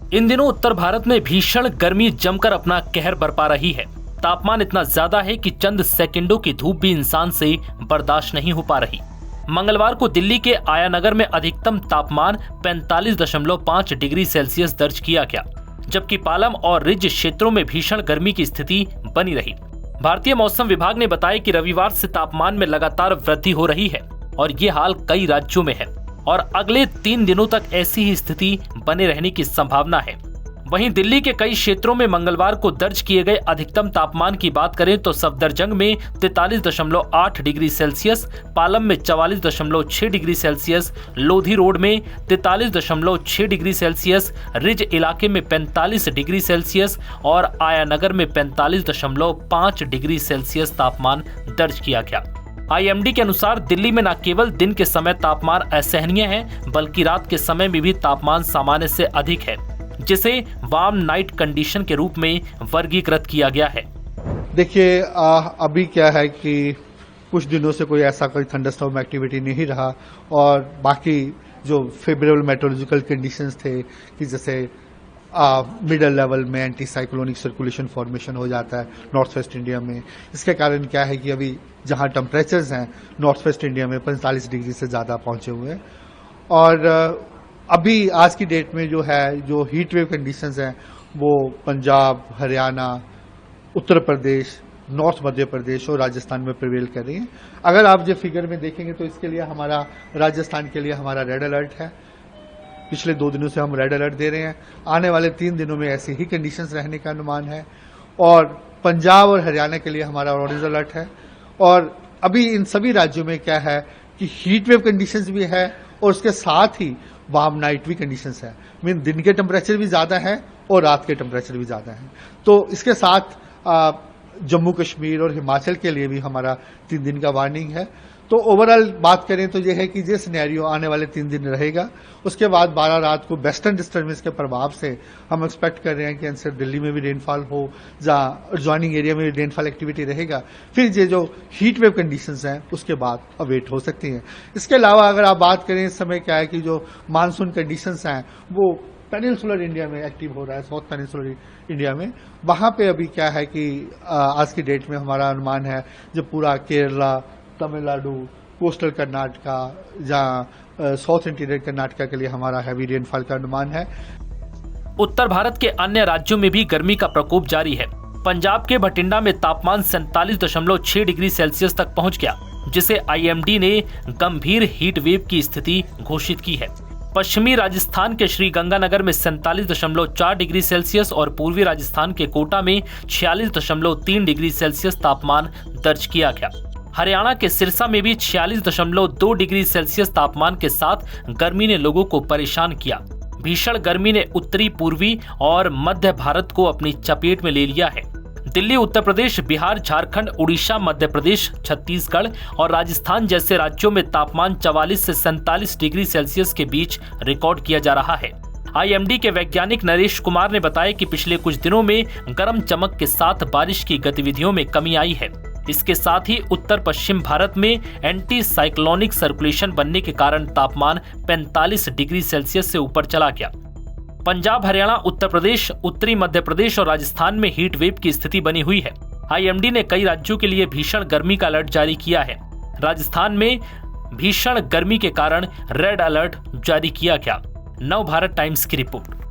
इन दिनों उत्तर भारत में भीषण गर्मी जमकर अपना कहर बरपा रही है। तापमान इतना ज्यादा है कि चंद सेकंडों की धूप भी इंसान से बर्दाश्त नहीं हो पा रही। मंगलवार को दिल्ली के आयानगर में अधिकतम तापमान 45.5 डिग्री सेल्सियस दर्ज किया गया, जबकि पालम और रिज क्षेत्रों में भीषण गर्मी की स्थिति बनी रही। भारतीय मौसम विभाग ने बताया कि रविवार से तापमान में लगातार वृद्धि हो रही है और ये हाल कई राज्यों में है और अगले 3 दिनों तक ऐसी ही स्थिति बने रहने की संभावना है। वहीं दिल्ली के कई क्षेत्रों में मंगलवार को दर्ज किए गए अधिकतम तापमान की बात करें तो सफदरजंग में 43.8 डिग्री सेल्सियस, पालम में 44.6 डिग्री सेल्सियस, लोधी रोड में 43.6 डिग्री सेल्सियस, रिज इलाके में 45 डिग्री सेल्सियस और आयानगर में 45.5 डिग्री सेल्सियस तापमान दर्ज किया गया। IMD के अनुसार दिल्ली में न केवल दिन के समय तापमान असहनीय है, बल्कि रात के समय में भी तापमान सामान्य से अधिक है, जिसे वार्म नाइट कंडीशन के रूप में वर्गीकृत किया गया है। देखिए, अभी क्या है कि कुछ दिनों से कोई ऐसा कोई थंडरस्टॉर्म एक्टिविटी नहीं रहा और बाकी जो फेवरेबल मेट्रोलॉजिकल कंडीशंस थे कि जैसे मिडल लेवल में एंटी साइक्लोनिक सर्कुलेशन फॉर्मेशन हो जाता है नॉर्थ वेस्ट इंडिया में। इसके कारण क्या है कि अभी जहां टेम्परेचर्स हैं नॉर्थ वेस्ट इंडिया में 45 डिग्री से ज़्यादा पहुंचे हुए हैं और अभी आज की डेट में जो हीट वेव कंडीशंस हैं वो पंजाब, हरियाणा, उत्तर प्रदेश, नॉर्थ मध्य प्रदेश और राजस्थान में प्रिवेल कर रही हैं। अगर आप जो फिगर में देखेंगे तो इसके लिए हमारा राजस्थान के लिए हमारा रेड अलर्ट है। पिछले 2 दिनों से हम रेड अलर्ट दे रहे हैं। आने वाले 3 दिनों में ऐसी ही कंडीशंस रहने का अनुमान है और पंजाब और हरियाणा के लिए हमारा ऑरेंज अलर्ट है। और अभी इन सभी राज्यों में क्या है कि हीट वेव कंडीशंस भी है और उसके साथ ही वार्म नाइट भी कंडीशंस है। मीन दिन के टेम्परेचर भी ज्यादा है और रात के टेम्परेचर भी ज्यादा है। तो इसके साथ जम्मू कश्मीर और हिमाचल के लिए भी हमारा 3 दिन का वार्निंग है। तो ओवरऑल बात करें तो यह है कि ये सिनेरियो आने वाले 3 दिन रहेगा। उसके बाद 12 रात को वेस्टर्न डिस्टर्बेंस के प्रभाव से हम एक्सपेक्ट कर रहे हैं कि सिर्फ दिल्ली में भी रेनफॉल हो, जहाँ एडजॉइनिंग एरिया में भी रेनफॉल एक्टिविटी रहेगा। फिर ये जो हीट वेव कंडीशंस हैं उसके बाद अवेट हो सकती हैं। इसके अलावा अगर आप बात करें इस समय क्या है कि जो मानसून कंडीशंस हैं वो पेनिनसुलर इंडिया में एक्टिव हो रहा है, साउथ पेनिनसुलर इंडिया में। वहां पे अभी क्या है कि आज की डेट में हमारा अनुमान है जो पूरा केरला, तमिलनाडु, कोस्टल कर्नाटका, जहां साउथ इंटीरियर कर्नाटका के लिए हमारा हैवी रेनफॉल का अनुमान है। उत्तर भारत के अन्य राज्यों में भी गर्मी का प्रकोप जारी है। पंजाब के बठिंडा में तापमान 47.6 डिग्री सेल्सियस तक पहुंच गया, जिसे IMD ने गंभीर हीट वेव की स्थिति घोषित की है। पश्चिमी राजस्थान के श्रीगंगानगर में 47.4 डिग्री सेल्सियस और पूर्वी राजस्थान के कोटा में 46.3 डिग्री सेल्सियस तापमान दर्ज किया गया। हरियाणा के सिरसा में भी 46.2 डिग्री सेल्सियस तापमान के साथ गर्मी ने लोगों को परेशान किया। भीषण गर्मी ने उत्तरी, पूर्वी और मध्य भारत को अपनी चपेट में ले लिया है। दिल्ली, उत्तर प्रदेश, बिहार, झारखंड, उड़ीसा, मध्य प्रदेश, छत्तीसगढ़ और राजस्थान जैसे राज्यों में तापमान 44 से 47 डिग्री सेल्सियस के बीच रिकॉर्ड किया जा रहा है। IMD के वैज्ञानिक नरेश कुमार ने बताया कि पिछले कुछ दिनों में गर्म चमक के साथ बारिश की गतिविधियों में कमी आई है। इसके साथ ही उत्तर पश्चिम भारत में एंटी साइक्लोनिक सर्कुलेशन बनने के कारण तापमान 45 डिग्री सेल्सियस से ऊपर चला गया। पंजाब, हरियाणा, उत्तर प्रदेश, उत्तरी मध्य प्रदेश और राजस्थान में हीट वेव की स्थिति बनी हुई है। IMD ने कई राज्यों के लिए भीषण गर्मी का अलर्ट जारी किया है। राजस्थान में भीषण गर्मी के कारण रेड अलर्ट जारी किया गया। नव भारत टाइम्स की रिपोर्ट।